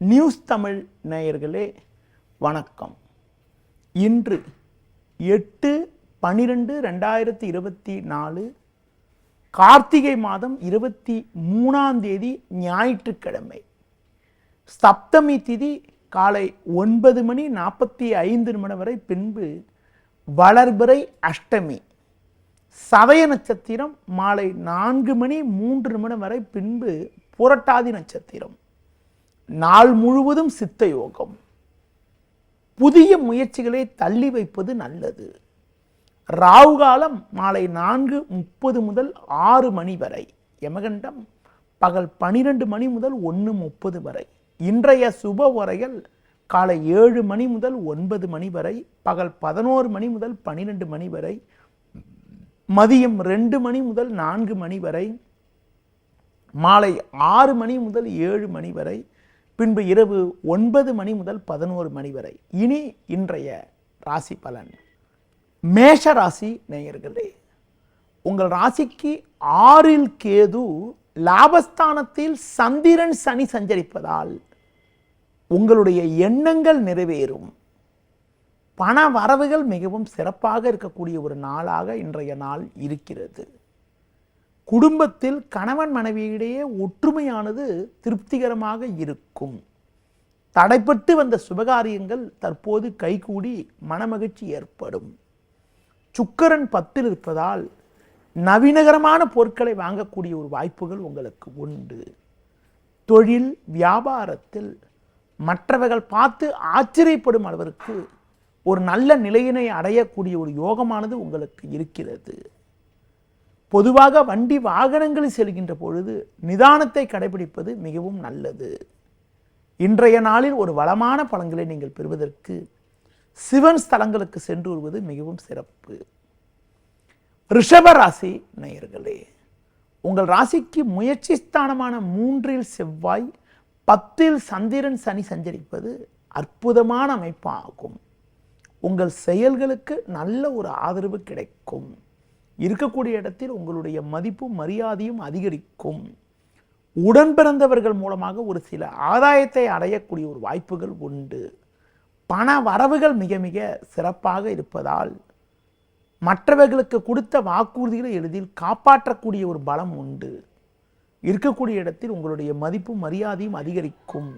News Tamil நேயர்களே வணக்கம். இன்று 8/12/2024 கார்த்திகை மாதம் 23ஆம் தேதி ஞாயிற்றுக்கிழமை. சப்தமி திதி காலை 9:45 வரை, பின்பு வளர்பிறை அஷ்டமி. சதய நட்சத்திரம் மாலை 4:03 வரை, பின்பு புரட்டாதி நட்சத்திரம். நாள் முழுவதும் சித்த யோகம். புதிய முயற்சிகளை தள்ளி வைப்பது நல்லது. ராகு காலம் மாலை 4:30 முதல் 6 மணி வரை. யமகண்டம் பகல் 12 மணி முதல் 1:30 வரை. இன்றைய சுப உரைகள் காலை 7 மணி முதல் 9 மணி வரை, பகல் 11 மணி முதல் 12 மணி வரை, மதியம் 2 மணி முதல் 4 மணி வரை, மாலை 6 மணி முதல் 7 மணி வரை, பின்பு இரவு 9 மணி முதல் 11 மணி வரை. இனி இன்றைய ராசி பலன். மேஷ ராசி நேயர்களே, உங்கள் ராசிக்கு 6இல் கேது, லாபஸ்தானத்தில் சந்திரன் சனி சஞ்சரிப்பதால் உங்களுடைய எண்ணங்கள் நிறைவேறும். பண வரவுகள் மிகவும் சிறப்பாக இருக்கக்கூடிய ஒரு நாளாக இன்றைய நாள் இருக்கிறது. குடும்பத்தில் கணவன் மனைவியிடையே ஒற்றுமையானது திருப்திகரமாக இருக்கும். தடைப்பட்டு வந்த சுபகாரியங்கள் தற்போது கைகூடி மனமகிழ்ச்சி ஏற்படும். சுக்கிரன் 10இல் இருப்பதால் நவீனகரமான பொருட்களை வாங்கக்கூடிய ஒரு வாய்ப்புகள் உங்களுக்கு உண்டு. தொழில் வியாபாரத்தில் மற்றவர்கள் பார்த்து ஆச்சரியப்படும் அளவிற்கு ஒரு நல்ல நிலையினை அடையக்கூடிய ஒரு யோகமானது உங்களுக்கு இருக்கிறது. பொதுவாக வண்டி வாகனங்களில் செல்கின்ற பொழுது நிதானத்தை கடைபிடிப்பது மிகவும் நல்லது. இன்றைய நாளில் ஒரு வளமான பலன்களை நீங்கள் பெறுவதற்கு சிவன் ஸ்தலங்களுக்கு சென்று வருவது மிகவும் சிறப்பு. ரிஷப ராசி நேயர்களே, உங்கள் ராசிக்கு முயற்சி ஸ்தானமான 3இல் செவ்வாய், 10இல் சந்திரன் சனி சஞ்சரிப்பது அற்புதமான அமைப்பாகும். உங்கள் செயல்களுக்கு நல்ல ஒரு ஆதரவு கிடைக்கும். இருக்கக்கூடிய இடத்தில் உங்களுடைய மதிப்பும் மரியாதையும் அதிகரிக்கும். உடன் பிறந்தவர்கள் மூலமாக ஒரு சில ஆதாயத்தை அடையக்கூடிய ஒரு வாய்ப்புகள் உண்டு. பண வரவுகள் மிக மிக சிறப்பாக இருப்பதால் மற்றவர்களுக்கு கொடுத்த வாக்குறுதிகளை எளிதில் காப்பாற்றக்கூடிய ஒரு பலம் உண்டு. இருக்கக்கூடிய இடத்தில் உங்களுடைய மதிப்பும் மரியாதையும் அதிகரிக்கும்.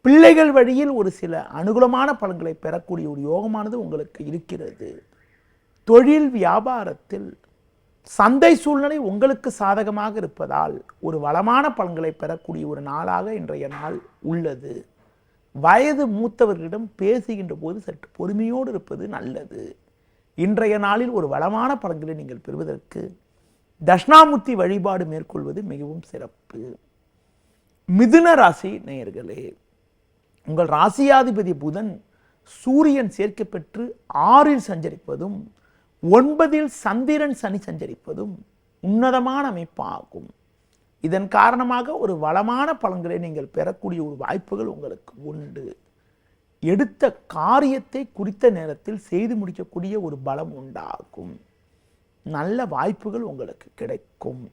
பிள்ளைகள் வழியில் ஒரு சில அனுகூலமான பலன்களை பெறக்கூடிய ஒரு யோகமானது உங்களுக்கு இருக்கிறது. தொழில் வியாபாரத்தில் சந்தை சூழ்நிலை உங்களுக்கு சாதகமாக இருப்பதால் ஒரு வளமான பலன்களை பெறக்கூடிய ஒரு நாளாக இன்றைய நாள் உள்ளது. வயது மூத்தவர்களிடம் பேசுகின்ற போது சற்று பொறுமையோடு இருப்பது நல்லது. இன்றைய நாளில் ஒரு வளமான பலன்களை நீங்கள் பெறுவதற்கு தட்சிணாமூர்த்தி வழிபாடு மேற்கொள்வது மிகவும் சிறப்பு. மிதுன ராசி நேயர்களே, உங்கள் ராசியாதிபதி புதன் சூரியன் சேர்க்கை பெற்று 6இல் சஞ்சரிப்பதும் 9இல் சந்திரன் சனி சஞ்சரிப்பதும் உன்னதமான அமைப்பாகும். இதன் காரணமாக ஒரு வளமான பலன்களை நீங்கள் பெறக்கூடிய ஒரு வாய்ப்புகள் உங்களுக்கு உண்டு. எடுத்த காரியத்தை குறித்த நேரத்தில் செய்து முடிக்கக்கூடிய ஒரு பலம் உண்டாகும். நல்ல வாய்ப்புகள் உங்களுக்கு கிடைக்கும்.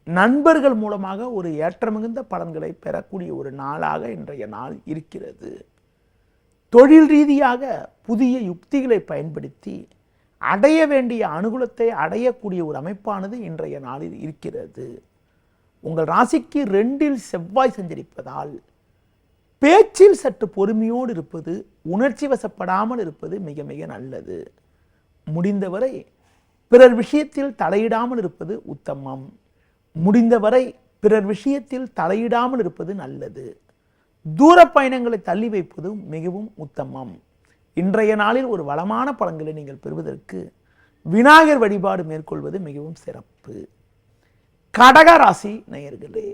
நண்பர்கள் மூலமாக ஒரு ஏற்றமிகுந்த பலன்களை பெறக்கூடிய ஒரு நாளாக இன்றைய நாள் இருக்கிறது. தொழில் ரீதியாக புதிய யுக்திகளை பயன்படுத்தி அடைய வேண்டிய அனுகூலத்தை அடையக்கூடிய ஒரு அமைப்பானது இன்றைய நாளில் இருக்கிறது. உங்கள் ராசிக்கு 2இல் செவ்வாய் சஞ்சரிப்பதால் பேச்சில் சற்று பொறுமையோடு இருப்பது, உணர்ச்சி வசப்படாமல் இருப்பது மிக மிக நல்லது. முடிந்தவரை பிறர் விஷயத்தில் தலையிடாமல் இருப்பது உத்தமம். முடிந்தவரை பிறர் விஷயத்தில் தலையிடாமல் இருப்பது நல்லது. தூர பயணங்களை தள்ளி வைப்பதும் மிகவும் உத்தமம். இன்றைய நாளில் ஒரு வளமான பலன்களை நீங்கள் பெறுவதற்கு விநாயகர் வழிபாடு மேற்கொள்வது மிகவும் சிறப்பு. கடக ராசி நேயர்களே,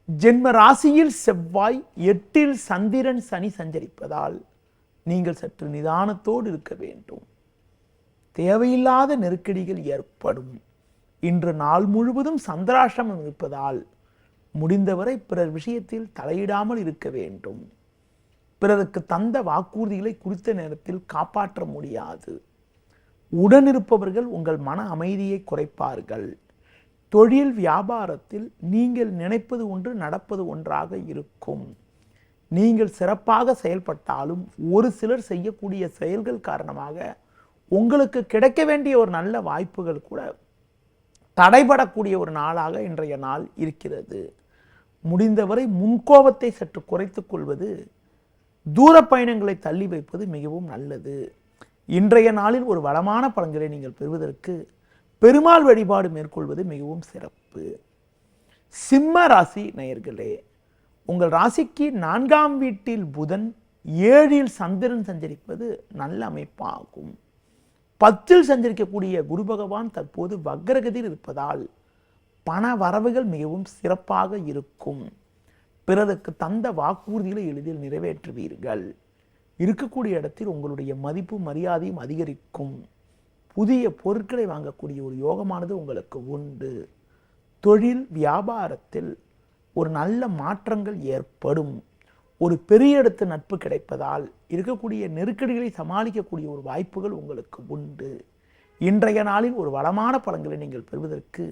ஜென்ம ராசியில் செவ்வாய், 8இல் சந்திரன் சனி சஞ்சரிப்பதால் நீங்கள் சற்று நிதானத்தோடு இருக்க வேண்டும். தேவையில்லாத நெருக்கடிகள் ஏற்படும். இன்று நாள் முழுவதும் சந்திராஷ்டமம் இருப்பதால் முடிந்தவரை பிறர் விஷயத்தில் தலையிடாமல் இருக்க வேண்டும். பிறருக்கு தந்த வாக்குறுதிகளை குறித்த நேரத்தில் காப்பாற்ற முடியாது. உடனிருப்பவர்கள் உங்கள் மன அமைதியை குறைப்பார்கள். தொழில் வியாபாரத்தில் நீங்கள் நினைப்பது ஒன்று நடப்பது ஒன்றாக இருக்கும். நீங்கள் சிறப்பாக செயல்பட்டாலும் ஒரு சிலர் செய்யக்கூடிய செயல்கள் காரணமாக உங்களுக்கு கிடைக்க வேண்டிய ஒரு நல்ல வாய்ப்புகள் கூட தடைபடக்கூடிய ஒரு நாளாக இன்றைய நாள் இருக்கிறது. முடிந்தவரை முன்கோபத்தை சற்று குறைத்துக் கொள்வது, தூர பயணங்களை தள்ளி வைப்பது மிகவும் நல்லது. இன்றைய நாளில் ஒரு வளமான பலன்களை நீங்கள் பெறுவதற்கு பெருமாள் வழிபாடு மேற்கொள்வது மிகவும் சிறப்பு. சிம்ம ராசி நேயர்களே, உங்கள் ராசிக்கு 4ஆம் வீட்டில் புதன், 7இல் சந்திரன் சஞ்சரிப்பது நல்ல அமைப்பாகும். 10இல் சஞ்சரிக்கக்கூடிய குரு பகவான் தற்போது வக்ரகதியில் இருப்பதால் பண வரவுகள் மிகவும் சிறப்பாக இருக்கும். பிறருக்கு தந்த வாக்குறுதிகளை எளிதில் நிறைவேற்றுவீர்கள். இருக்கக்கூடிய இடத்தில் உங்களுடைய மதிப்பு மரியாதையும் அதிகரிக்கும். புதிய பொருட்களை வாங்கக்கூடிய ஒரு யோகமானது உங்களுக்கு உண்டு. தொழில் வியாபாரத்தில் ஒரு நல்ல மாற்றங்கள் ஏற்படும். ஒரு பெரிய இடத்து நட்பு கிடைப்பதால் இருக்கக்கூடிய நெருக்கடிகளை சமாளிக்கக்கூடிய ஒரு வாய்ப்புகள் உங்களுக்கு உண்டு. இன்றைய நாளில் ஒரு வளமான பலன்களை நீங்கள் பெறுவதற்கு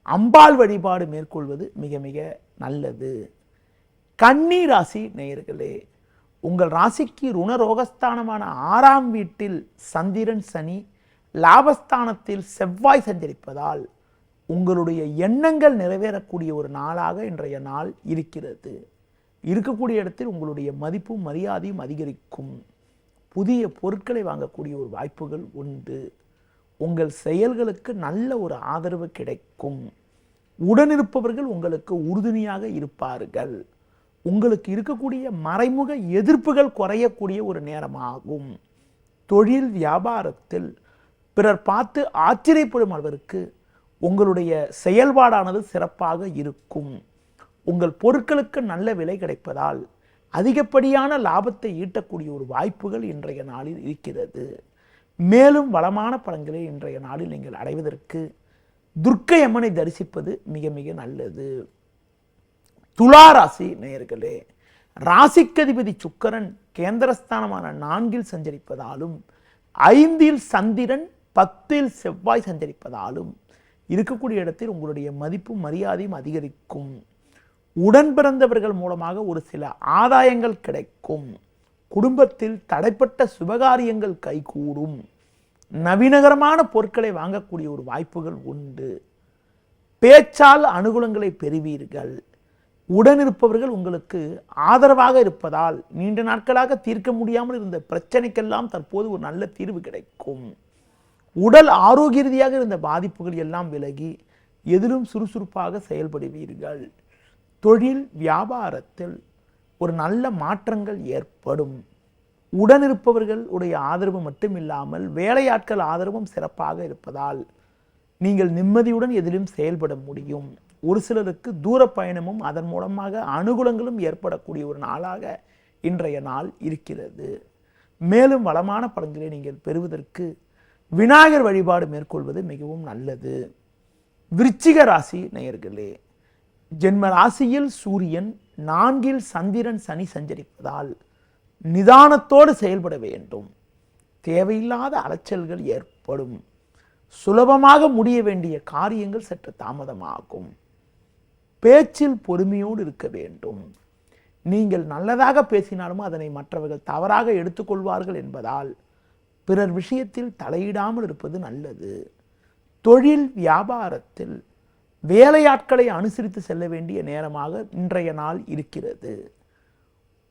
அம்பாள் வழிபாடு மேற்கொள்வது மிக மிக நல்லது. கன்னி ராசி நேயர்களே, உங்கள் ராசிக்கு ருணரோகஸ்தானமான 6ஆம் வீட்டில் சந்திரன் சனி, லாபஸ்தானத்தில் செவ்வாய் சஞ்சரிப்பதால் உங்களுடைய எண்ணங்கள் நிறைவேறக்கூடிய ஒரு நாளாக இன்றைய நாள் இருக்கிறது. இருக்கக்கூடிய இடத்தில் உங்களுடைய மதிப்பும் மரியாதையும் அதிகரிக்கும். புதிய பொருட்களை வாங்கக்கூடிய ஒரு வாய்ப்புகள் உண்டு. உங்கள் செயல்களுக்கு நல்ல ஒரு ஆதரவு கிடைக்கும். உடனிருப்பவர்கள் உங்களுக்கு உறுதுணையாக இருப்பார்கள். உங்களுக்கு இருக்கக்கூடிய மறைமுக எதிர்ப்புகள் குறையக்கூடிய ஒரு நேரமாகும். தொழில் வியாபாரத்தில் பிறர் பார்த்து ஆச்சரியப்படும் அளவிற்கு உங்களுடைய செயல்பாடானது சிறப்பாக இருக்கும். உங்கள் பொருட்களுக்கு நல்ல விலை கிடைப்பதால் அதிகப்படியான லாபத்தை ஈட்டக்கூடிய ஒரு வாய்ப்புகள் இன்றைய நாளில் இருக்கிறது. மேலும் வளமான பலன்களை இன்றைய நாளில் நீங்கள் அடைவதற்கு துர்க்கை அம்மனை தரிசிப்பது மிக மிக நல்லது. துலா ராசி நேயர்களே, ராசிக்கதிபதி சுக்கிரன் கேந்திரஸ்தானமான 4இல் சஞ்சரிப்பதாலும் 5இல் சந்திரன் 10இல் செவ்வாய் சஞ்சரிப்பதாலும் இருக்கக்கூடிய இடத்தில் உங்களுடைய மதிப்பும் மரியாதையும் அதிகரிக்கும். உடன் பிறந்தவர்கள் மூலமாக ஒரு சில ஆதாயங்கள் கிடைக்கும். குடும்பத்தில் தடைப்பட்ட சுபகாரியங்கள் கைகூடும். நவீனகரமான பொருட்களை வாங்கக்கூடிய ஒரு வாய்ப்புகள் உண்டு. பேச்சால் அனுகூலங்களை பெறுவீர்கள். உடனிருப்பவர்கள் உங்களுக்கு ஆதரவாக இருப்பதால் நீண்ட நாட்களாக தீர்க்க முடியாமல் இருந்த பிரச்சனைக்கெல்லாம் தற்போது ஒரு நல்ல தீர்வு கிடைக்கும். உடல் ஆரோக்கிய ரீதியாக இருந்த பாதிப்புகள் எல்லாம் விலகி எதிலும் சுறுசுறுப்பாக செயல்படுவீர்கள். தொழில் வியாபாரத்தில் ஒரு நல்ல மாற்றங்கள் ஏற்படும். உடனிருப்பவர்கள் உடைய ஆதரவு மட்டும் இல்லாமல் வேலையாட்கள் ஆதரவும் சிறப்பாக இருப்பதால் நீங்கள் நிம்மதியுடன் எதிலும் செயல்பட முடியும். ஒரு சிலருக்கு தூர பயணமும் அதன் மூலமாக அனுகூலங்களும் ஏற்படக்கூடிய ஒரு நாளாக இன்றைய நாள் இருக்கிறது. மேலும் வளமான பலன்களை நீங்கள் பெறுவதற்கு விநாயகர் வழிபாடு மேற்கொள்வது மிகவும் நல்லது. விருச்சிக ராசி நேயர்களே, ஜென்ம ராசியில் சூரியன், 4இல் சந்திரன் சனி சஞ்சரிப்பதால் நிதானத்தோடு செயல்பட வேண்டும். தேவையில்லாத அலைச்சல்கள் ஏற்படும். சுலபமாக முடிய வேண்டிய காரியங்கள் சற்று தாமதமாகும். பேச்சில் பொறுமையோடு இருக்க வேண்டும். நீங்கள் நல்லதாக பேசினாலும் அதனை மற்றவர்கள் தவறாக எடுத்துக்கொள்வார்கள் என்பதால் பிறர் விஷயத்தில் தலையிடாமல் இருப்பது நல்லது. தொழில் வியாபாரத்தில் வேலையாட்களை அனுசரித்து செல்ல வேண்டிய நேரமாக இன்றைய நாள் இருக்கிறது.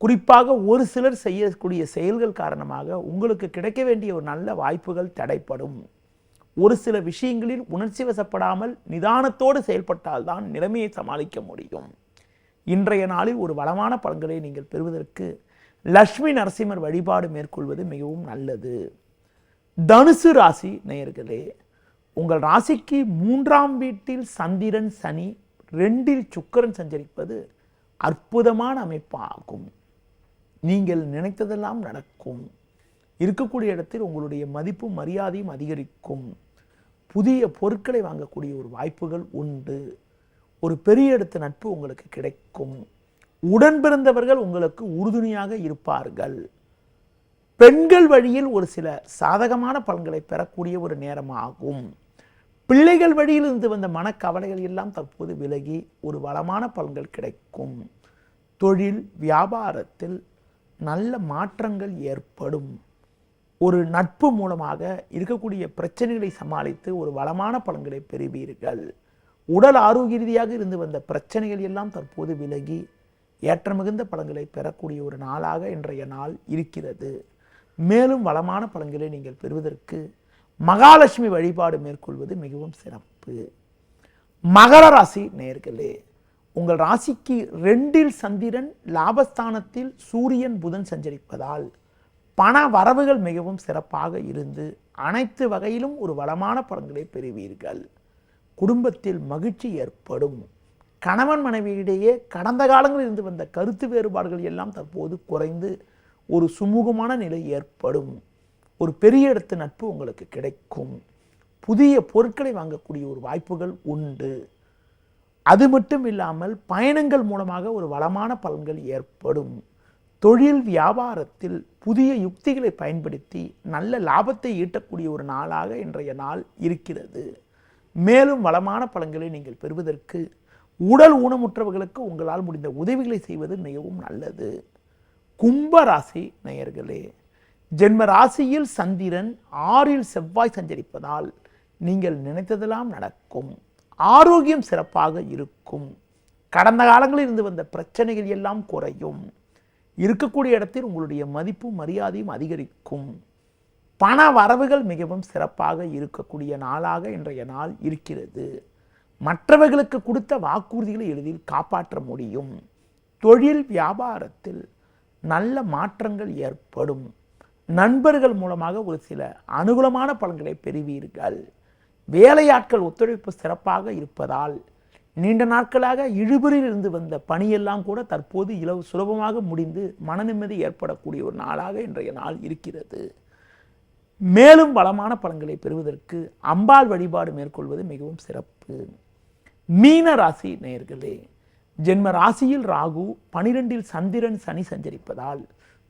குறிப்பாக ஒரு சிலர் செய்யக்கூடிய செயல்கள் காரணமாக உங்களுக்கு கிடைக்க வேண்டிய ஒரு நல்ல வாய்ப்புகள் தடைப்படும். ஒரு சில விஷயங்களில் உணர்ச்சி வசப்படாமல் நிதானத்தோடு செயல்பட்டால்தான் நிலைமையை சமாளிக்க முடியும். இன்றைய நாளில் ஒரு வளமான பலன்களை நீங்கள் பெறுவதற்கு லட்சுமி நரசிம்மர் வழிபாடு மேற்கொள்வது மிகவும் நல்லது. தனுசு ராசி நேயர்களே, உங்கள் ராசிக்கு 3ஆம் வீட்டில் சந்திரன் சனி, 2இல் சுக்கிரன் சஞ்சரிப்பது அற்புதமான அமைப்பாகும். நீங்கள் நினைத்ததெல்லாம் நடக்கும். இருக்கக்கூடிய இடத்தில் உங்களுடைய மதிப்பும் மரியாதையும் அதிகரிக்கும். புதிய பொருட்களை வாங்கக்கூடிய ஒரு வாய்ப்புகள் உண்டு. ஒரு பெரிய இடத்து நட்பு உங்களுக்கு கிடைக்கும். உடன் பிறந்தவர்கள் உங்களுக்கு உறுதுணையாக இருப்பார்கள். பெண்கள் வழியில் ஒரு சில சாதகமான பலன்களை பெறக்கூடிய ஒரு நேரமாகும். பிள்ளைகள் வழியில் இருந்து வந்த மனக்கவலைகள் எல்லாம் தற்போது விலகி ஒரு வளமான பலன்கள் கிடைக்கும். தொழில் வியாபாரத்தில் நல்ல மாற்றங்கள் ஏற்படும். ஒரு நட்பு மூலமாக இருக்கக்கூடிய பிரச்சனைகளை சமாளித்து ஒரு வளமான பலன்களை பெறுவீர்கள். உடல் ஆரோக்கிய ரீதியாக இருந்து வந்த பிரச்சனைகள் எல்லாம் தற்போது விலகி ஏற்ற மிகுந்த பலன்களை பெறக்கூடிய ஒரு நாளாக இன்றைய நாள் இருக்கிறது. மேலும் வளமான பலன்களை நீங்கள் பெறுவதற்கு மகாலட்சுமி வழிபாடு மேற்கொள்வது மிகவும் சிறப்பு. மகர ராசி நேயர்களே, உங்கள் ராசிக்கு 2இல் சந்திரன், லாபஸ்தானத்தில் சூரியன் புதன் சஞ்சரிப்பதால் பண வரவுகள் மிகவும் சிறப்பாக இருந்து அனைத்து வகையிலும் ஒரு வளமான பலன்களை பெறுவீர்கள். குடும்பத்தில் மகிழ்ச்சி ஏற்படும். கணவன் மனைவியிடையே கடந்த காலங்களில் இருந்து வந்த கருத்து வேறுபாடுகள் எல்லாம் தற்போது குறைந்து ஒரு சுமூகமான நிலை ஏற்படும். ஒரு பெரிய இடத்து நட்பு உங்களுக்கு கிடைக்கும். புதிய பொருட்களை வாங்கக்கூடிய ஒரு வாய்ப்புகள் உண்டு. அது மட்டும் இல்லாமல் பயணங்கள் மூலமாக ஒரு வளமான பலன்கள் ஏற்படும். தொழில் வியாபாரத்தில் புதிய யுக்திகளை பயன்படுத்தி நல்ல லாபத்தை ஈட்டக்கூடிய ஒரு நாளாக இன்றைய நாள் இருக்கிறது. மேலும் வளமான பலன்களை நீங்கள் பெறுவதற்கு உடல் ஊனமுற்றவர்களுக்கு உங்களால் முடிந்த உதவிகளை செய்வது மிகவும் நல்லது. கும்ப ராசி நேயர்களே, ஜென்ம ராசியில் சந்திரன், 6இல் செவ்வாய் சஞ்சரிப்பதால் நீங்கள் நினைத்ததெல்லாம் நடக்கும். ஆரோக்கியம் சிறப்பாக இருக்கும். கடந்த காலங்களில் இருந்து வந்த பிரச்சனைகள் எல்லாம் குறையும். இருக்கக்கூடிய இடத்தில் உங்களுடைய மதிப்பும் மரியாதையும் அதிகரிக்கும். பண வரவுகள் மிகவும் சிறப்பாக இருக்கக்கூடிய நாளாக இன்றைய நாள் இருக்கிறது. மற்றவர்களுக்கு கொடுத்த வாக்குறுதிகளை எளிதில் காப்பாற்ற முடியும். தொழில் வியாபாரத்தில் நல்ல மாற்றங்கள் ஏற்படும். நண்பர்கள் மூலமாக ஒரு சில அனுகூலமான பலன்களை பெறுவீர்கள். வேலையாட்கள் ஒத்துழைப்பு சிறப்பாக இருப்பதால் நீண்ட நாட்களாக இழுபறியில் இருந்து வந்த பணியெல்லாம் கூட தற்போது சுலபமாக முடிந்து மன நிம்மதி ஏற்படக்கூடிய ஒரு நாளாக இன்றைய நாள் இருக்கிறது. மேலும் வளமான பலன்களை பெறுவதற்கு அம்பாள் வழிபாடு மேற்கொள்வது மிகவும் சிறப்பு. மீன ராசி நேயர்களே, ஜென்ம ராசியில் ராகு, 12இல் சந்திரன், சனி சஞ்சரிப்பதால்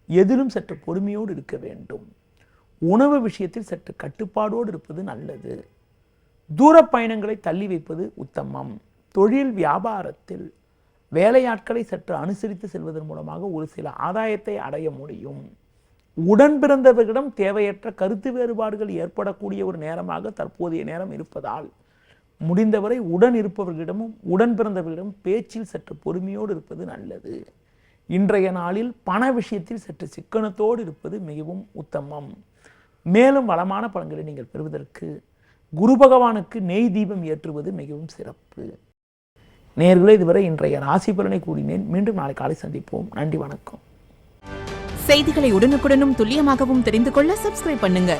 எதிலும் சற்று பொறுமையோடு இருக்க வேண்டும். உணவு விஷயத்தில் சற்று கட்டுப்பாடோடு இருப்பது நல்லது. தூர பயணங்களை தள்ளி வைப்பது உத்தமம். தொழில் வியாபாரத்தில் வேலையாட்களை சற்று அனுசரித்து செல்வதன் மூலமாக ஒரு சில ஆதாயத்தை அடைய முடியும். உடன் பிறந்தவர்களிடம் தேவையற்ற கருத்து வேறுபாடுகள் ஏற்படக்கூடிய ஒரு நேரமாக தற்போதைய நேரம் இருப்பதால் முடிந்தவரை உடன் இருப்பவர்களிடமும் உடன் பிறந்தவர்களிடம் பேச்சில் சற்று பொறுமையோடு இருப்பது நல்லது. இன்றைய நாளில் பண விஷயத்தில் சற்று சிக்கனத்தோடு இருப்பது மிகவும் உத்தமம். மேலும் வளமான பலன்களை நீங்கள் பெறுவதற்கு குரு பகவானுக்கு நெய் தீபம் ஏற்றுவது மிகவும் சிறப்பு. நேயர்களே, இதுவரை இன்றைய ராசி பலனை கூறினேன். மீண்டும் நாளை காலை சந்திப்போம். நன்றி, வணக்கம். செய்திகளை உடனுக்குடனும் துல்லியமாகவும் தெரிந்து கொள்ள சப்ஸ்கிரைப் பண்ணுங்க.